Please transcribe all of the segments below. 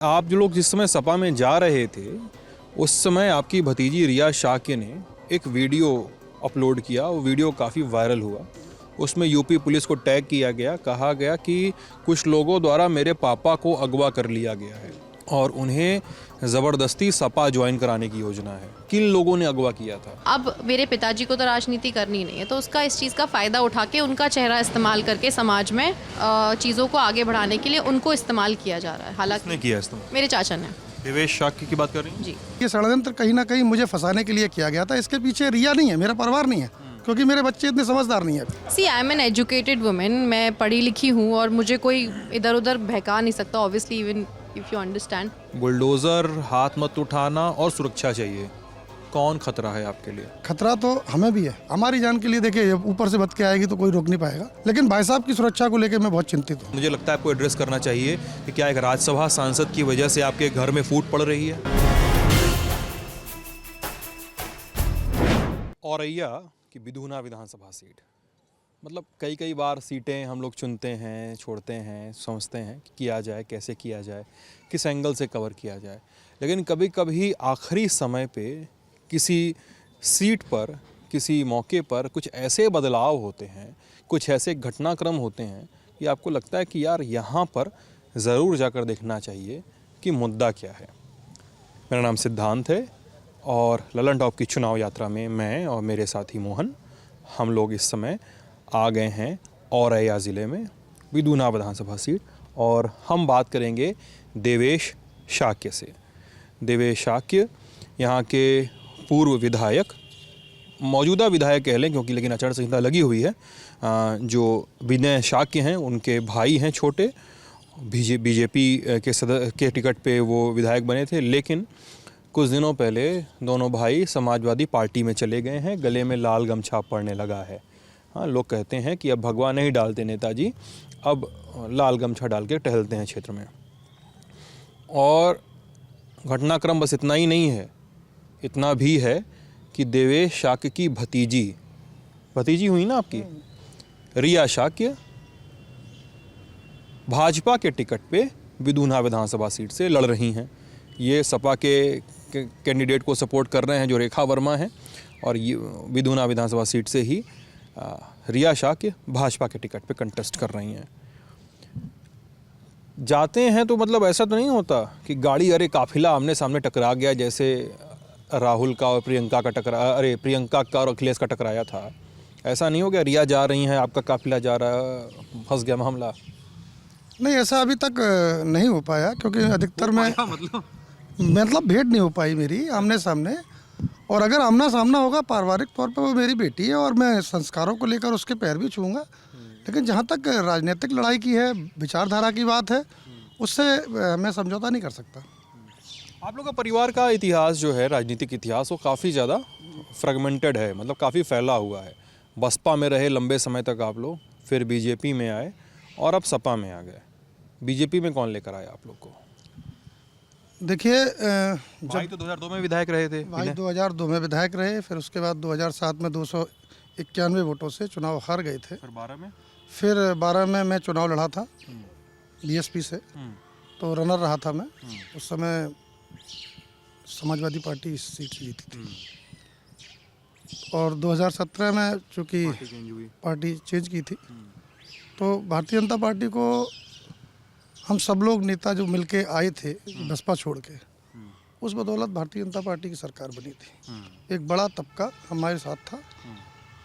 आप जो लोग जिस समय सपा में जा रहे थे उस समय आपकी भतीजी रिया शाक्य ने एक वीडियो अपलोड किया। वो वीडियो काफ़ी वायरल हुआ। उसमें यूपी पुलिस को टैग किया गया, कहा गया कि कुछ लोगों द्वारा मेरे पापा को अगवा कर लिया गया है और उन्हें ज़बरदस्ती सपा ज्वाइन कराने की योजना है। किन लोगों ने अगवा किया था? अब मेरे पिताजी को तो राजनीति करनी नहीं है, तो उसका इस चीज़ का फ़ायदा उठा के उनका चेहरा इस्तेमाल करके समाज में चीज़ों को आगे बढ़ाने के लिए उनको इस्तेमाल किया जा रहा है। हालांकि किसने किया इस्तेमाल? मेरे चाचा ने। देवेश शाक्य की बात कर रही हैं? जी। ये षड्यंत्र कहीं ना कहीं मुझे फंसाने के लिए किया गया था। इसके पीछे रिया नहीं है, मेरा परिवार नहीं है, क्योंकि मेरे बच्चे इतने समझदार नहीं है। See I am an educated women, मैं पढ़ी लिखी हूँ और मुझे कोई इधर उधर बहका नहीं सकता। Obviously even if you understand. Bulldozer हाथ मत उठाना और सुरक्षा चाहिए। कौन खतरा है आपके लिए? खतरा तो हमें भी है, हमारी जान के लिए। देखिए, ऊपर से बच के आएगी तो कोई रोक नहीं पाएगा, लेकिन भाई साहब की सुरक्षा को लेकर मैं बहुत चिंतित हूँ। मुझे लगता है आपको एड्रेस करना चाहिए कि क्या एक राज्यसभा सांसद की वजह से आपके घर में फूट पड़ रही है? औरैया की बिधूना विधानसभा सीट, मतलब कई बार सीटें हम लोग चुनते हैं, छोड़ते हैं, सोचते हैं कि किया जाए, कैसे किया जाए, किस एंगल से कवर किया जाए, लेकिन कभी कभी आखिरी समय पे किसी सीट पर, किसी मौके पर कुछ ऐसे बदलाव होते हैं, कुछ ऐसे घटनाक्रम होते हैं कि आपको लगता है कि यार यहाँ पर ज़रूर जाकर देखना चाहिए कि मुद्दा क्या है। मेरा नाम सिद्धांत है और ललन टॉप की चुनाव यात्रा में मैं और मेरे साथी मोहन, हम लोग इस समय आ गए हैं औरैया ज़िले में बिधूना विधानसभा सीट, और हम बात करेंगे देवेश शाक्य से। देवेश शाक्य यहाँ के पूर्व विधायक, मौजूदा विधायक कह लें क्योंकि लेकिन आचार संहिता लगी हुई है। जो विनय शाक्य हैं उनके भाई हैं छोटे, बीजेपी के टिकट पे वो विधायक बने थे, लेकिन कुछ दिनों पहले दोनों भाई समाजवादी पार्टी में चले गए हैं। गले में लाल गमछा पड़ने लगा है। हाँ, लोग कहते हैं कि अब भगवा नहीं डालते नेताजी, अब लाल गमछा डाल के टहलते हैं क्षेत्र में। और घटनाक्रम बस इतना ही नहीं है, इतना भी है कि देवेश शाक्य की भतीजी हुई ना आपकी, रिया शाक्य, भाजपा के टिकट पे बिधूना विधानसभा सीट से लड़ रही हैं। ये सपा के कैंडिडेट को सपोर्ट कर रहे हैं जो रेखा वर्मा हैं, और ये बिधूना विधानसभा सीट से ही रिया शाक्य भाजपा के टिकट पे कंटेस्ट कर रही हैं। जाते हैं तो मतलब ऐसा तो नहीं होता कि गाड़ी, अरे काफिला आमने सामने टकरा गया, जैसे राहुल का और प्रियंका का प्रियंका का और अखिलेश का टकराया था। ऐसा नहीं हो गया? रिया जा रही हैं, आपका काफिला जा रहा, फंस गया मामला? नहीं, ऐसा अभी तक नहीं हो पाया, क्योंकि अधिकतर में मतलब भेंट नहीं हो पाई मेरी आमने सामने। और अगर आमना सामना होगा, पारिवारिक तौर पर वो मेरी बेटी है और मैं संस्कारों को लेकर उसके पैर भी छूँगा। लेकिन जहाँ तक राजनीतिक लड़ाई की है, विचारधारा की बात है, उससे मैं समझौता नहीं कर सकता। आप लोग का परिवार का इतिहास जो है, राजनीतिक इतिहास, वो काफ़ी ज़्यादा फ्रेगमेंटेड है, मतलब काफ़ी फैला हुआ है। बसपा में रहे लंबे समय तक आप लोग, फिर बीजेपी में आए और अब सपा में आ गए। बीजेपी में कौन लेकर आया आप लोग को? देखिए, भाई तो 2002 में विधायक रहे थे। भाई 2002 में विधायक रहे, फिर उसके बाद 2007 में 291 वोटों से चुनाव हार गए थे। फिर 12 में मैं चुनाव लड़ा था बीएसपी से, तो रनर रहा था मैं। उस समय समाजवादी पार्टी इस सीट जीती थी। और 2017 में चूँकि पार्टी चेंज की थी, तो भारतीय जनता पार्टी को हम सब लोग नेता जो मिलके आए थे बसपा छोड़ के, उस बदौलत भारतीय जनता पार्टी की सरकार बनी थी। एक बड़ा तबका हमारे साथ था,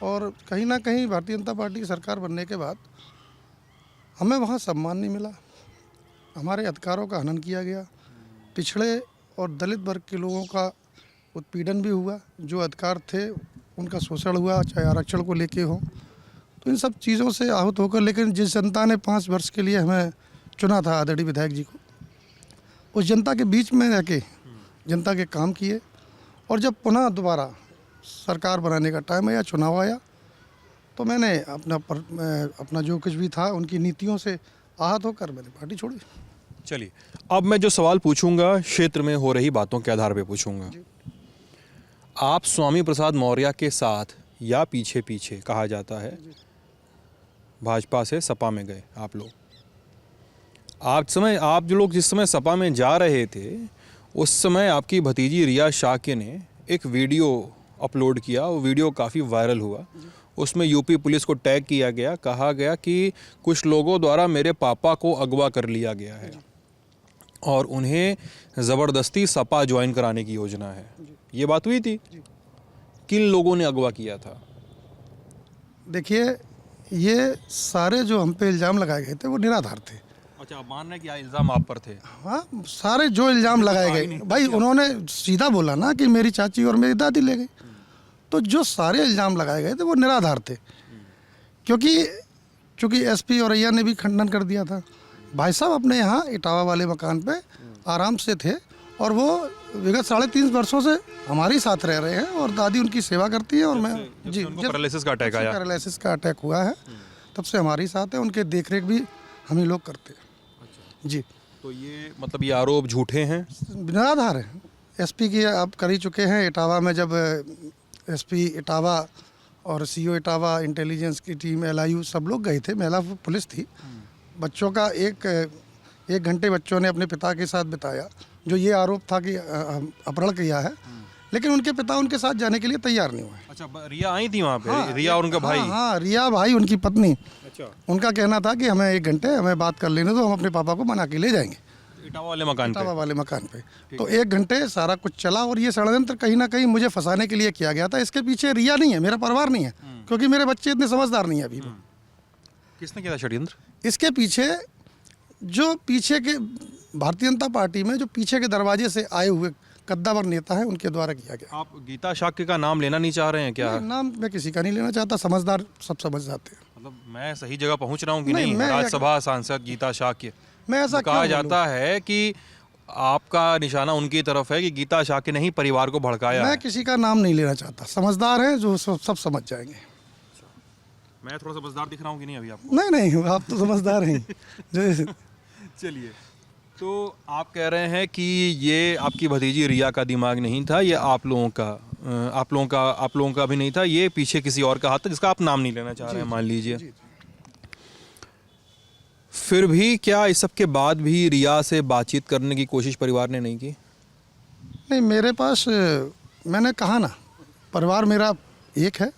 और कहीं ना कहीं भारतीय जनता पार्टी की सरकार बनने के बाद हमें वहाँ सम्मान नहीं मिला, हमारे अधिकारों का हनन किया गया, पिछड़े और दलित वर्ग के लोगों का उत्पीड़न भी हुआ, जो अधिकार थे उनका शोषण हुआ, चाहे आरक्षण को लेके हो। तो इन सब चीज़ों से आहत होकर, लेकिन जिस जनता ने 5 वर्ष के लिए हमें चुना था, आदरणीय विधायक जी को, उस जनता के बीच में रह के जनता के काम किए। और जब पुनः दोबारा सरकार बनाने का टाइम आया, चुनाव आया, तो मैंने अपना जो कुछ भी था उनकी नीतियों से आहत होकर मैंने पार्टी छोड़ी। चलिए, अब मैं जो सवाल पूछूंगा क्षेत्र में हो रही बातों के आधार पे पूछूंगा। आप स्वामी प्रसाद मौर्य के साथ या पीछे पीछे, कहा जाता है, भाजपा से सपा में गए आप लोग। आप जो लोग जिस समय सपा में जा रहे थे, उस समय आपकी भतीजी रिया शाक्य ने एक वीडियो अपलोड किया। वो वीडियो काफ़ी वायरल हुआ। उसमें यूपी पुलिस को टैग किया गया, कहा गया कि कुछ लोगों द्वारा मेरे पापा को अगवा कर लिया गया है और उन्हें ज़बरदस्ती सपा ज्वाइन कराने की योजना है। ये बात हुई थी? किन लोगों ने अगवा किया था? देखिए, ये सारे जो हम पे इल्ज़ाम लगाए गए थे वो निराधार थे। अच्छा, आप मान रहे हैं कि इल्ज़ाम आप पर थे? हाँ, सारे जो इल्ज़ाम लगाए गए, भाई उन्होंने सीधा बोला ना कि मेरी चाची और मेरी दादी ले गई। तो जो सारे इल्ज़ाम लगाए गए थे वो निराधार थे, क्योंकि चूँकि एसपी औरैया ने भी खंडन कर दिया था। भाई साहब अपने यहाँ इटावा वाले मकान पे आराम से थे और वो विगत 3.5 वर्षों से हमारे साथ रह रहे हैं और दादी उनकी सेवा करती है। और मैं जी, पैरालिसिस का अटैक आया, पैरालिसिस का अटैक हुआ है, तब से हमारे साथ है। उनके देखरेख भी हम ही लोग करते हैं। जी, तो ये मतलब ये आरोप झूठे हैं, निराधार है। एसपी की आप कर ही चुके हैं। इटावा में जब एसपी इटावा और सीओ इटावा, इंटेलिजेंस की टीम, LIU सब लोग गए थे, महिला पुलिस थी। बच्चों का एक घंटे बच्चों ने अपने पिता के साथ बिताया। जो ये आरोप था कि अपहरण किया है, लेकिन उनके पिता उनके साथ जाने के लिए तैयार नहीं हुए। अच्छा, रिया आई थी वहाँ पे? हाँ, रिया और उनका भाई? हाँ, रिया भाई, उनकी पत्नी। अच्छा, उनका कहना था कि हमें 1 घंटे हमें बात कर लेने दो, हम अपने पापा को मना के ले जाएंगे इटावा वाले मकान पे। तो 1 घंटे सारा कुछ चला और ये षड्यंत्र कहीं ना कहीं मुझे फंसाने के लिए किया गया था। इसके पीछे रिया नहीं है, मेरा परिवार नहीं है, क्योंकि मेरे बच्चे इतने समझदार नहीं है अभी। किसने किया षड्यंत्र? इसके पीछे जो पीछे के भारतीय जनता पार्टी में जो पीछे के दरवाजे से आए हुए कद्दावर नेता है, उनके द्वारा किया गया। आप गीता शाक्य का नाम लेना नहीं चाह रहे हैं क्या? नाम मैं किसी का नहीं लेना चाहता, समझदार सब समझ जाते हैं। मतलब मैं सही जगह पहुंच रहा हूँ कि नहीं, नहीं? मैं राज्यसभा सांसद गीता शाक्य, मैं ऐसा कहा जाता है कि आपका निशाना उनकी तरफ है कि गीता शाक्य ने ही परिवार को भड़काया मैं है। किसी का नाम नहीं लेना चाहता, समझदार है जो सब समझ जाएंगे। मैं थोड़ा समझदार दिख रहा हूँ कि नहीं अभी आपको? नहीं, आप तो समझदार हैं। जो चलिए, तो आप कह रहे हैं कि ये आपकी भतीजी रिया का दिमाग नहीं था, ये आप लोगों का भी नहीं था, ये पीछे किसी और का हाथ था जिसका आप नाम नहीं लेना चाह रहे हैं, मान लीजिए। फिर भी क्या इस सब के बाद भी रिया से बातचीत करने की कोशिश परिवार ने नहीं की? नहीं, मेरे पास, मैंने कहा ना, परिवार मेरा एक है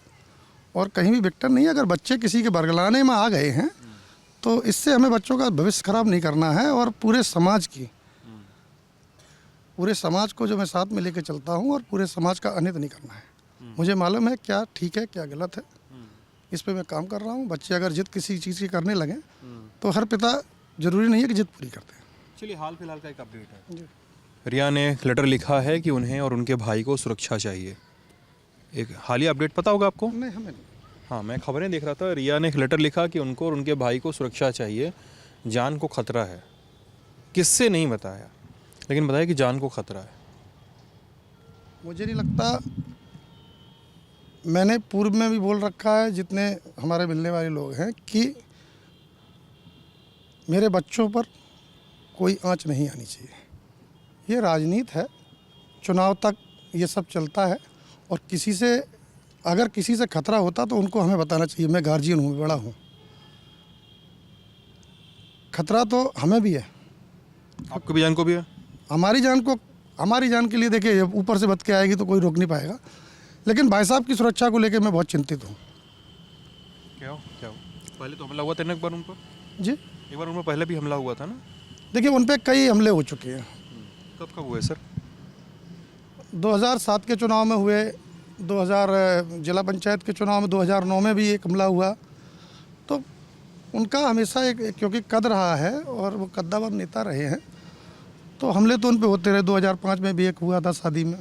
और कहीं भी विक्टर नहीं है। अगर बच्चे किसी के बरगलाने में आ गए हैं तो इससे हमें बच्चों का भविष्य खराब नहीं करना है और पूरे समाज को जो मैं साथ में लेके चलता हूँ और पूरे समाज का अनित नहीं करना है। मुझे मालूम है क्या ठीक है क्या गलत है, इस पे मैं काम कर रहा हूँ। बच्चे अगर जिद किसी चीज़ की करने लगें तो हर पिता जरूरी नहीं है कि जिद पूरी करते हैं। चलिए, हाल फिलहाल का एक अपडेट है। रिया ने एक लेटर लिखा है कि उन्हें और उनके भाई को सुरक्षा चाहिए। एक हालिया अपडेट पता होगा आपको? नहीं, हमें नहीं। हाँ, मैं खबरें देख रहा था। रिया ने एक लेटर लिखा कि उनको और उनके भाई को सुरक्षा चाहिए, जान को खतरा है। किससे नहीं बताया, लेकिन बताया कि जान को खतरा है। मुझे नहीं लगता, मैंने पूर्व में भी बोल रखा है जितने हमारे मिलने वाले लोग हैं कि मेरे बच्चों पर कोई आंच नहीं आनी चाहिए। ये राजनीति है, चुनाव तक ये सब चलता है और अगर किसी से खतरा होता तो उनको हमें बताना चाहिए। मैं गार्जियन हूँ, बड़ा हूँ, खतरा तो हमें भी है, आपको भी जान को भी है। हमारी जान के लिए देखिए, ऊपर से बच के आएगी तो कोई रोक नहीं पाएगा, लेकिन भाई साहब की सुरक्षा को लेकर मैं बहुत चिंतित हूँ। क्या हो? पहले तो हमला हुआ था ना एक बार उन पर? जी, एक बार उन पर पहले भी हमला हुआ था ना? देखिए, उन पर कई हमले हो चुके हैं। कब हुए सर? 2007 के चुनाव में हुए, 2000 जिला पंचायत के चुनाव में, 2009 में भी एक हमला हुआ। तो उनका हमेशा एक, क्योंकि कद रहा है और वो कद्दावर नेता रहे हैं, तो हमले तो उन पे होते रहे। 2005 में भी एक हुआ था शादी में,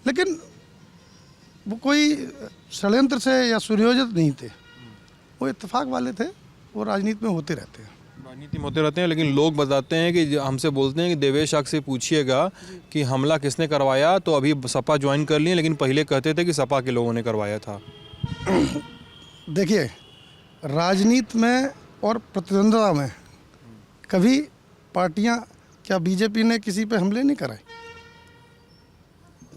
लेकिन वो कोई षड्यंत्र से या सुनियोजित नहीं थे, वो इत्तेफाक वाले थे। वो राजनीति में होते रहते हैं, राजनीति में होते रहते हैं, लेकिन लोग बताते हैं कि हमसे बोलते हैं कि देवेश शाक्य से पूछिएगा कि हमला किसने करवाया, तो अभी सपा ज्वाइन कर लिए, लेकिन पहले कहते थे कि सपा के लोगों ने करवाया था। देखिए, राजनीति में और प्रतिद्वंद्विता में कभी पार्टियां, क्या बीजेपी ने किसी पे हमले नहीं कराए?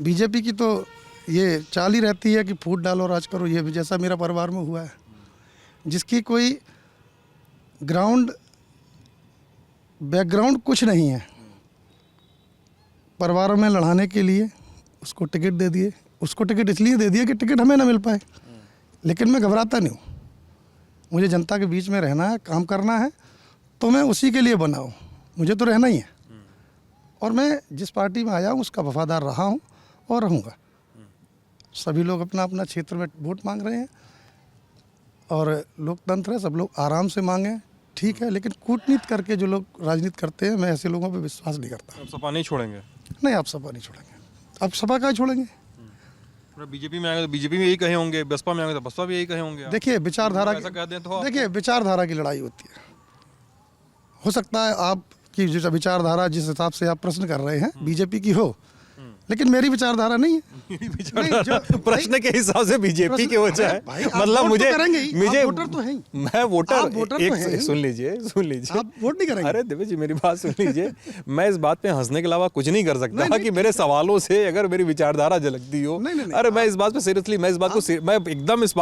बीजेपी की तो ये चाल ही रहती है कि फूट डालो राज करो, ये भी जैसा मेरा परिवार में हुआ है। जिसकी कोई ग्राउंड बैकग्राउंड कुछ नहीं है, परिवार में लड़ाने के लिए उसको टिकट दे दिए। उसको टिकट इसलिए दे दिया कि टिकट हमें ना मिल पाए, लेकिन मैं घबराता नहीं हूँ। मुझे जनता के बीच में रहना है, काम करना है, तो मैं उसी के लिए बना हूँ, मुझे तो रहना ही है। और मैं जिस पार्टी में आया हूँ उसका वफादार रहा हूँ और रहूँगा। सभी लोग अपना अपना क्षेत्र में वोट मांग रहे हैं और लोकतंत्र है, सब लोग आराम से मांगें, ठीक है। लेकिन कूटनीति करके जो लोग राजनीति करते हैं, मैं ऐसे लोगों पे विश्वास नहीं करता। आप सपा नहीं छोड़ेंगे? नहीं, आप सपा नहीं छोड़ेंगे। आप सपा का छोड़ेंगे? बीजेपी में आएंगे तो बीजेपी में यही कहे होंगे, बसपा में आएंगे तो बसपा भी यही कहे होंगे। देखिए विचारधारा ऐसा कह दें तो देखिए विचारधारा की लड़ाई होती है। हो सकता है आपकी जो विचारधारा जिस हिसाब से आप प्रश्न कर रहे हैं बीजेपी की हो, लेकिन मेरी विचारधारा नहीं है। प्रश्न के हिसाब से बीजेपी की हो जाए, मतलब मुझे वोटर तो हैं, मैं वोटर एक सुन लीजिए आप वोट नहीं करेंगे। अरे दिव्य जी मेरी बात सुन लीजिए। मैं इस बात पे हंसने के अलावा कुछ नहीं कर सकता कि मेरे सवालों से अगर मेरी विचारधारा झलकती हो। अरे मैं इस बात पे सीरियसली, मैं इस बात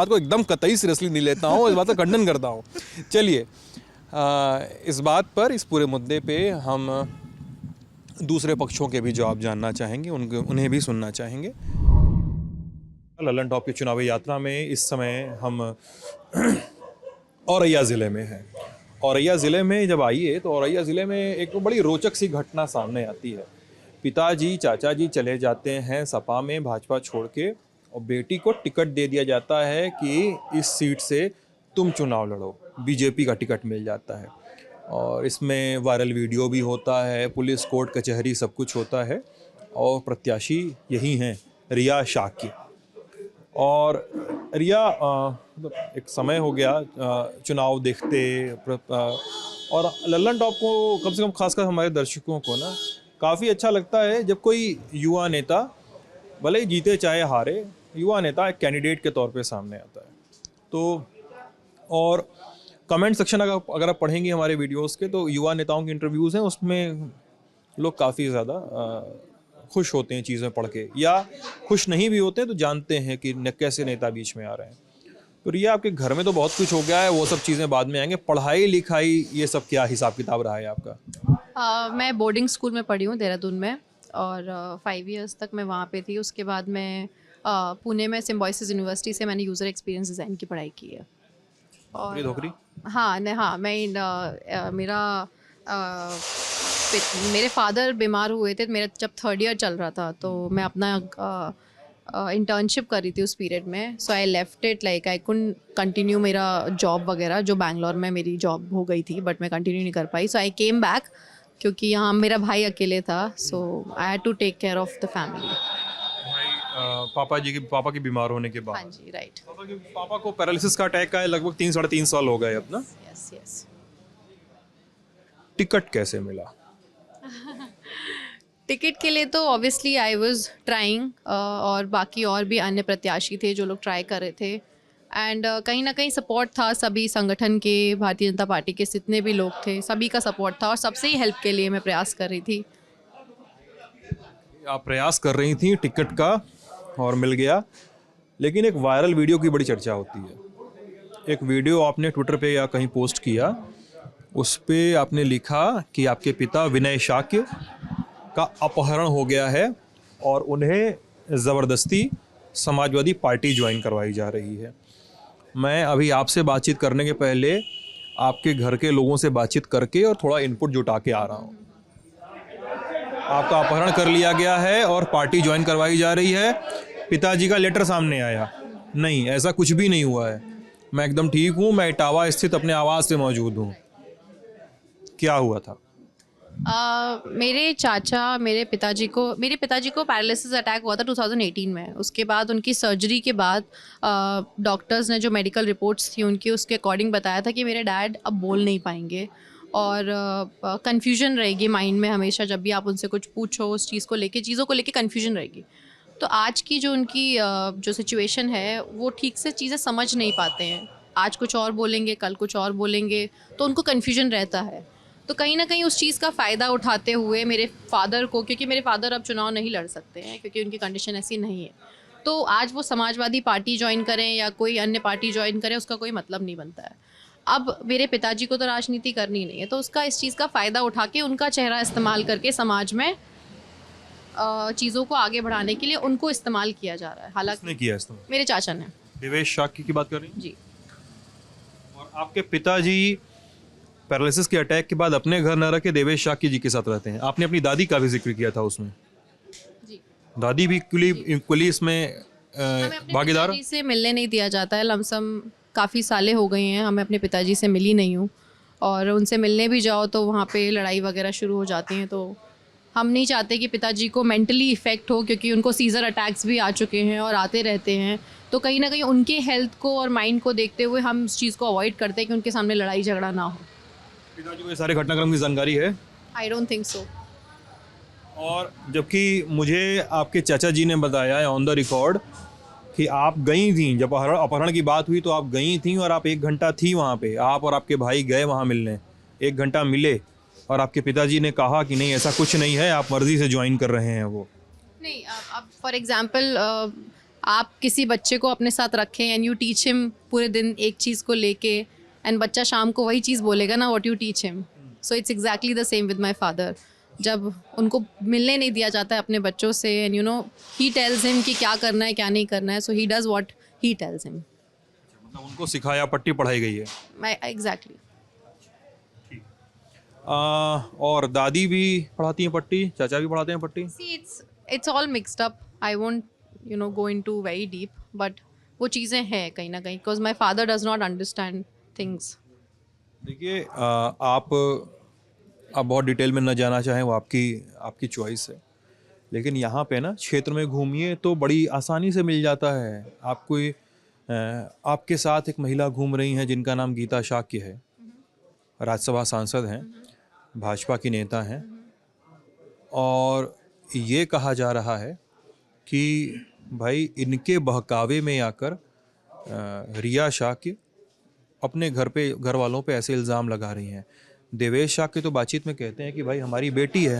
को एकदम कतई सीरियसली नहीं लेता हूँ, इस बात का खंडन करता हूँ। चलिए इस बात पर, इस पूरे मुद्दे पे हम दूसरे पक्षों के भी जवाब जानना चाहेंगे, उन्हें भी सुनना चाहेंगे। लल्लन टॉप की चुनावी यात्रा में इस समय हम औरैया ज़िले में हैं। औरैया ज़िले में जब आइए तो औरैया ज़िले में एक बड़ी रोचक सी घटना सामने आती है। पिताजी चाचा जी चले जाते हैं सपा में भाजपा छोड़ के, और बेटी को टिकट दे दिया जाता है कि इस सीट से तुम चुनाव लड़ो, बीजेपी का टिकट मिल जाता है। और इसमें वायरल वीडियो भी होता है, पुलिस कोर्ट कचहरी सब कुछ होता है, और प्रत्याशी यही हैं रिया शाक्य। और रिया मतलब एक समय हो गया चुनाव देखते, और लल्लन टॉप को कम से कम खासकर हमारे दर्शकों को ना काफ़ी अच्छा लगता है जब कोई युवा नेता, भले ही जीते चाहे हारे, युवा नेता एक कैंडिडेट के तौर पे सामने आता है। तो और कमेंट सेक्शन अगर आप पढ़ेंगे हमारे वीडियोस के, तो युवा नेताओं के इंटरव्यूज़ हैं, उसमें लोग काफ़ी ज़्यादा खुश होते हैं चीज़ें पढ़ के, या खुश नहीं भी होते तो जानते हैं कि कैसे नेता बीच में आ रहे हैं। तो रिया, आपके घर में तो बहुत कुछ हो गया है, वो सब चीज़ें बाद में आएंगे। पढ़ाई लिखाई ये सब क्या हिसाब किताब रहा है आपका? मैं बोर्डिंग स्कूल में पढ़ी हूँ देहरादून में, और 5 इयर्स तक मैं वहाँ पे थी। उसके बाद मैं पुणे में सिम्बायोसिस यूनिवर्सिटी से मैंने यूज़र एक्सपीरियंस डिज़ाइन की पढ़ाई की है। और नौकरी? हाँ मेरे फादर बीमार हुए थे, मेरा जब 3rd ईयर चल रहा था, तो मैं अपना इंटर्नशिप कर रही थी उस पीरियड में। So I left it, like I couldn't continue मेरा जॉब वगैरह, जो बैंगलोर में मेरी जॉब हो गई थी, बट मैं कंटिन्यू नहीं कर पाई। सो आई केम बैक, क्योंकि यहाँ मेरा भाई अकेले था, so I had to take care of the family. पापा के बीमार होने के बाद? हाँ जी, राइट। पापा को पैरालिसिस का अटैक आया, लगभग 3-3.5 साल हो गए अब ना? यस। टिकट कैसे मिला? टिकट के लिए तो ऑब्वियसली आई वाज ट्राइंग, और बाकी और भी अन्य प्रत्याशी थे जो लोग ट्राई कर रहे थे, एंड कहीं ना कहीं सपोर्ट था सभी संगठन के, भारतीय जनता पार्टी के जितने भी लोग थे, सभी का सपोर्ट था, और सबसे ही हेल्प के लिए मैं प्रयास कर रही थी। आप प्रयास कर रही थी टिकट का, और मिल गया, लेकिन एक वायरल वीडियो की बड़ी चर्चा होती है। एक वीडियो आपने ट्विटर पे या कहीं पोस्ट किया, उस पे आपने लिखा कि आपके पिता विनय शाक्य का अपहरण हो गया है और उन्हें ज़बरदस्ती समाजवादी पार्टी ज्वाइन करवाई जा रही है। मैं अभी आपसे बातचीत करने के पहले आपके घर के लोगों से बातचीत करके और थोड़ा इनपुट जुटा के आ रहा हूँ। आपका अपहरण कर लिया गया है और पार्टी ज्वाइन करवाई जा रही है। पिताजी का लेटर सामने आया? नहीं, ऐसा कुछ भी नहीं हुआ है। मैं एकदम ठीक हूँ, मैं इटावा स्थित अपने आवास से मौजूद हूँ। क्या हुआ था? मेरे पिताजी को पैरालिसिस अटैक हुआ था 2018 में। उसके बाद उनकी सर्जरी के बाद डॉक्टर्स ने जो मेडिकल रिपोर्ट्स थी उनकी, उसके अकॉर्डिंग बताया था कि मेरे डैड अब बोल नहीं पाएंगे, और कन्फ्यूजन रहेगी माइंड में हमेशा, जब भी आप उनसे कुछ पूछो उस चीज़ों को लेके कन्फ्यूजन रहेगी। तो आज की जो उनकी जो सिचुएशन है, वो ठीक से चीज़ें समझ नहीं पाते हैं। आज कुछ और बोलेंगे, कल कुछ और बोलेंगे, तो उनको कन्फ्यूजन रहता है। तो कहीं ना कहीं उस चीज़ का फ़ायदा उठाते हुए मेरे फादर को, क्योंकि मेरे फादर अब चुनाव नहीं लड़ सकते हैं क्योंकि उनकी कंडीशन ऐसी नहीं है, तो आज वो समाजवादी पार्टी ज्वाइन करें या कोई अन्य पार्टी ज्वाइन करें, उसका कोई मतलब नहीं बनता है। अब मेरे पिताजी को तो राजनीति करनी नहीं है, तो उसका इस चीज़ का फ़ायदा उठा के उनका चेहरा इस्तेमाल करके समाज में चीज़ों को आगे बढ़ाने के लिए उनको इस्तेमाल किया जा रहा है। हालांकि किसने किया इस्तेमाल? मेरे चाचा ने। देवेश शाक्य की बात कर रही हैं? जी। और आपके पिताजी पैरालिसिस के अटैक के बाद अपने घर न रह के देवेश शाक्य जी के साथ रहते हैं। आपने अपनी दादी का भी जिक्र किया था उसमें। जी। दादी भी इक्वली इसमें हमें अपने भागीदार। पिताजी से मिलने नहीं दिया जाता है। लमसम काफ़ी सालें हो गई हैं, हमें अपने पिताजी से मिली नहीं हूँ, और उनसे मिलने भी जाओ तो वहाँ पे लड़ाई वगैरह शुरू हो जाती हैं। तो हम नहीं चाहते कि पिताजी को मेंटली इफ़ेक्ट हो, क्योंकि उनको सीज़र अटैक्स भी आ चुके हैं और आते रहते हैं। तो कहीं ना कहीं उनके हेल्थ को और माइंड को देखते हुए हम उस चीज़ को अवॉइड करते हैं कि उनके सामने लड़ाई झगड़ा ना हो। पिताजी को ये सारे घटनाक्रम की जानकारी है? I don't think so. और जबकि मुझे आपके चाचा जी ने बताया है ऑन द रिकॉर्ड कि आप गई थी, जब अपहरण की बात हुई तो आप गई थी और आप 1 घंटा थी वहाँ पे। आप और आपके भाई गए वहाँ मिलने, 1 घंटा मिले, और आपके पिताजी ने कहा कि नहीं ऐसा कुछ नहीं है, आप मर्जी से ज्वाइन कर रहे हैं वो। नहीं, अब फॉर एग्जांपल आप किसी बच्चे को अपने साथ रखें एंड यू टीच हिम पूरे दिन एक चीज़ को लेके, एंड बच्चा शाम को वही चीज़ बोलेगा ना, what you teach him. So it's exactly the same with my father. जब उनको मिलने नहीं दिया जाता है अपने बच्चों से, and you know he tells him कि क्या करना है क्या नहीं करना है, so he does what he tells him. मतलब उनको सिखाया, पट्टी पढ़ाई गई है। एग्जैक्टली। और दादी भी पढ़ाती हैं पट्टी, चाचा भी पढ़ाते हैं पट्टी? See, it's all mixed up. I won't, you know, go into very deep, but वो चीज़ें हैं कहीं ना कहीं, because my father does not understand things. देखिए आप बहुत डिटेल में न जाना चाहें वो आपकी चॉइस है, लेकिन यहाँ पे ना क्षेत्र में घूमिए तो बड़ी आसानी से मिल जाता है। आपके साथ एक महिला घूम रही हैं जिनका नाम गीता शाक्य है, राज्यसभा सांसद हैं, भाजपा की नेता हैं, और ये कहा जा रहा है कि भाई इनके बहकावे में आकर रिया शाक्य अपने घर वालों पे ऐसे इल्ज़ाम लगा रही हैं। देवेश शाक्य तो बातचीत में कहते हैं कि भाई हमारी बेटी है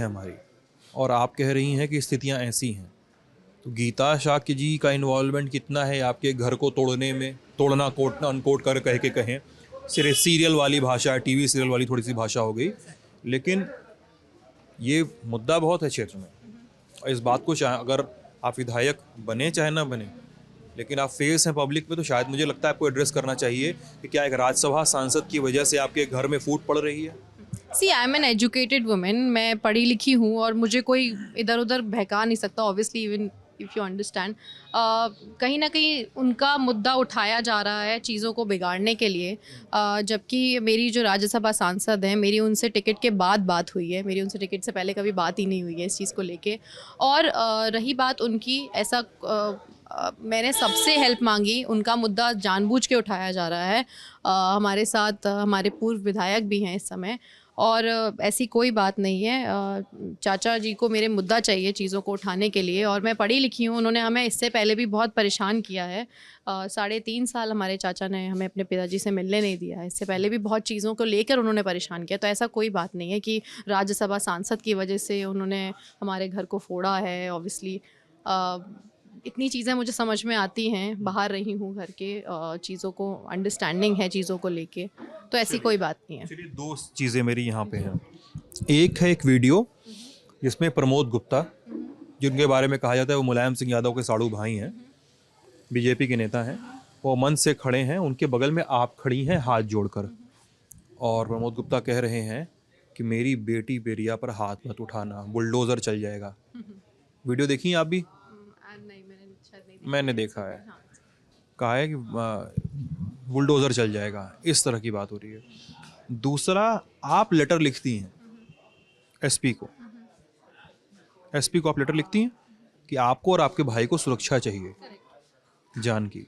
हमारी, और आप कह रही हैं कि स्थितियां ऐसी हैं। तो गीता शाक्य जी का इन्वॉल्वमेंट कितना है आपके घर को तोड़ने में? तोड़ना कोट अनकोट कर कहें, सिर्फ सीरियल वाली भाषा, टीवी सीरियल वाली थोड़ी सी भाषा हो गई, लेकिन ये मुद्दा बहुत है क्षेत्र में। और इस बात को अगर आप विधायक बने चाहे ना बने, लेकिन आप फेस हैं पब्लिक में, तो शायद मुझे लगता है आपको एड्रेस करना चाहिए कि क्या एक राज्यसभा सांसद की वजह से आपके घर में फूट पड़ रही है? See I am an educated women, मैं पढ़ी लिखी हूँ और मुझे कोई इधर उधर बहका नहीं सकता, obviously, even if you understand. कहीं ना कहीं उनका मुद्दा उठाया जा रहा है चीज़ों को बिगाड़ने के लिए, जबकि मेरी जो राज्यसभा सांसद हैं, मेरी उनसे टिकट के बाद बात हुई है, मेरी उनसे टिकट से पहले कभी बात ही नहीं हुई है इस चीज़ को लेके। और रही बात उनकी, ऐसा मैंने सबसे हेल्प मांगी, उनका मुद्दा जानबूझ के उठाया जा रहा है। हमारे साथ हमारे पूर्व विधायक भी हैं इस समय, और ऐसी कोई बात नहीं है। चाचा जी को मेरे मुद्दा चाहिए चीज़ों को उठाने के लिए, और मैं पढ़ी लिखी हूँ, उन्होंने हमें इससे पहले भी बहुत परेशान किया है। 3.5 साल हमारे चाचा ने हमें अपने पिताजी से मिलने नहीं दिया है, इससे पहले भी बहुत चीज़ों को लेकर उन्होंने परेशान किया। तो ऐसा कोई बात नहीं है कि राज्यसभा सांसद की वजह से उन्होंने हमारे घर को फोड़ा है। ऑब्वियसली इतनी चीज़ें मुझे समझ में आती हैं, बाहर रही हूँ घर के, चीज़ों को अंडरस्टैंडिंग है चीज़ों को लेके, तो ऐसी कोई बात नहीं है। चलिए 2 चीज़ें मेरी यहाँ पे हैं। एक है एक वीडियो जिसमें प्रमोद गुप्ता, जिनके बारे में कहा जाता है वो मुलायम सिंह यादव के साड़ू भाई हैं, बीजेपी के नेता हैं, वो मंच से खड़े हैं, उनके बगल में आप खड़ी हैं हाथ जोड़कर, और प्रमोद गुप्ता कह रहे हैं कि मेरी बेटी पे रिया पर हाथ मत उठाना, बुलडोज़र चल जाएगा। वीडियो देखी आप भी? मैंने देखा है। कहा है कि बुलडोज़र चल जाएगा, इस तरह की बात हो रही है। दूसरा, आप लेटर लिखती हैं एसपी को आप लेटर लिखती हैं कि आपको और आपके भाई को सुरक्षा चाहिए जान की।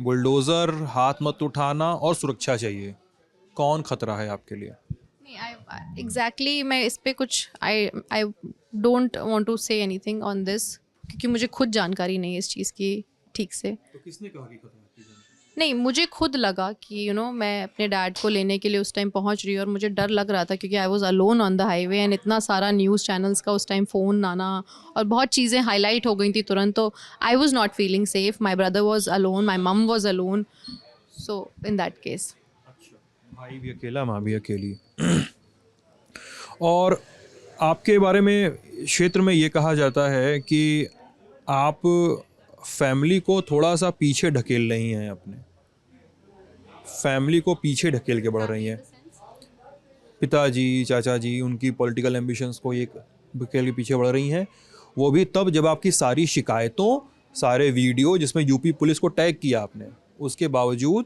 बुलडोज़र, हाथ मत उठाना और सुरक्षा चाहिए, कौन खतरा है आपके लिए? नहीं, एग्जैक्टली मैं इस पे कुछ I don't want to say anything on this, क्योंकि मुझे खुद जानकारी नहीं है इस चीज़ की ठीक से। तो किसने कहा कि खतरा है? नहीं, मुझे खुद लगा कि मैं अपने डैड को लेने के लिए उस टाइम पहुंच रही हूँ, और मुझे डर लग रहा था क्योंकि I was alone on the highway, and इतना सारा न्यूज़ चैनल्स का उस टाइम फ़ोन आना और बहुत चीज़ें हाईलाइट हो गई थी तुरंत, तो I was not feeling safe. My brother was alone, माई मम was alone, so in that case. भाई भी अकेला, माँ भी अकेली। और आपके बारे में क्षेत्र में ये कहा जाता है कि आप फैमिली को थोड़ा सा पीछे ढकेल रही हैं, अपने फैमिली को पीछे ढकेल के बढ़ रही हैं। पिताजी, चाचा जी, उनकी पॉलिटिकल एम्बिशंस को ये ढकेल के पीछे बढ़ रही हैं, वो भी तब जब आपकी सारी शिकायतों, सारे वीडियो जिसमें यूपी पुलिस को टैग किया आपने, उसके बावजूद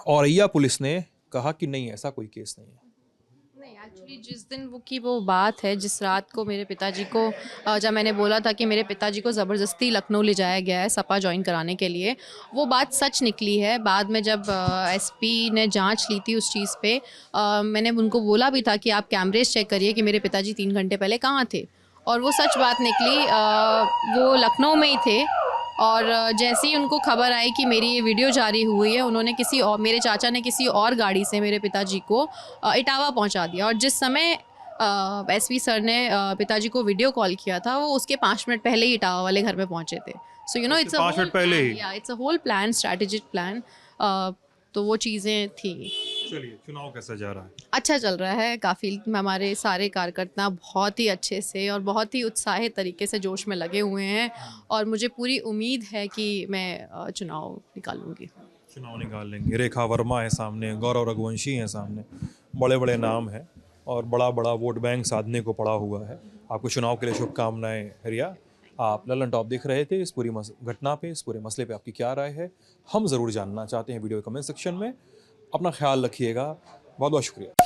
औरैया पुलिस ने कहा कि नहीं, ऐसा कोई केस नहीं है। नहीं, एक्चुअली जिस दिन वो बात है, जिस रात को मेरे पिताजी को जब मैंने बोला था कि मेरे पिताजी को ज़बरदस्ती लखनऊ ले जाया गया है सपा ज्वाइन कराने के लिए, वो बात सच निकली है. बाद में जब एसपी ने जांच ली थी उस चीज़ पे, मैंने उनको बोला भी था कि आप कैमरेज चेक करिए कि मेरे पिताजी 3 घंटे पहले कहाँ थे, और वो सच बात निकली. वो लखनऊ में ही थे, और जैसे ही उनको खबर आई कि मेरी ये वीडियो जारी हुई है, उन्होंने किसी और, मेरे चाचा ने किसी और गाड़ी से मेरे पिताजी को इटावा पहुंचा दिया. और जिस समय एसपी सर ने पिताजी को वीडियो कॉल किया था, वो उसके 5 मिनट पहले ही इटावा वाले घर में पहुंचे थे. सो इट्स 5 मिनट पहले ही? It's a whole plan, strategic plan. तो वो चीज़ें थी. चलिए, चुनाव कैसा जा रहा है? अच्छा चल रहा है काफ़ी. हमारे सारे कार्यकर्ता बहुत ही अच्छे से और बहुत ही उत्साहित तरीके से जोश में लगे हुए हैं, और मुझे पूरी उम्मीद है कि मैं चुनाव निकालूंगी. चुनाव निकाल लेंगे। रेखा वर्मा है सामने, गौरव रघुवंशी हैं सामने, बड़े बड़े नाम हैं और बड़ा बड़ा वोट बैंक साधने को पड़ा हुआ है। आपको चुनाव के लिए शुभकामनाएं रिया। आप ललन टॉप देख रहे थे। इस पूरी घटना पे, इस पूरे मसले पे आपकी क्या राय है, हम ज़रूर जानना चाहते हैं वीडियो कमेंट सेक्शन में। अपना ख्याल रखिएगा। बहुत बहुत शुक्रिया।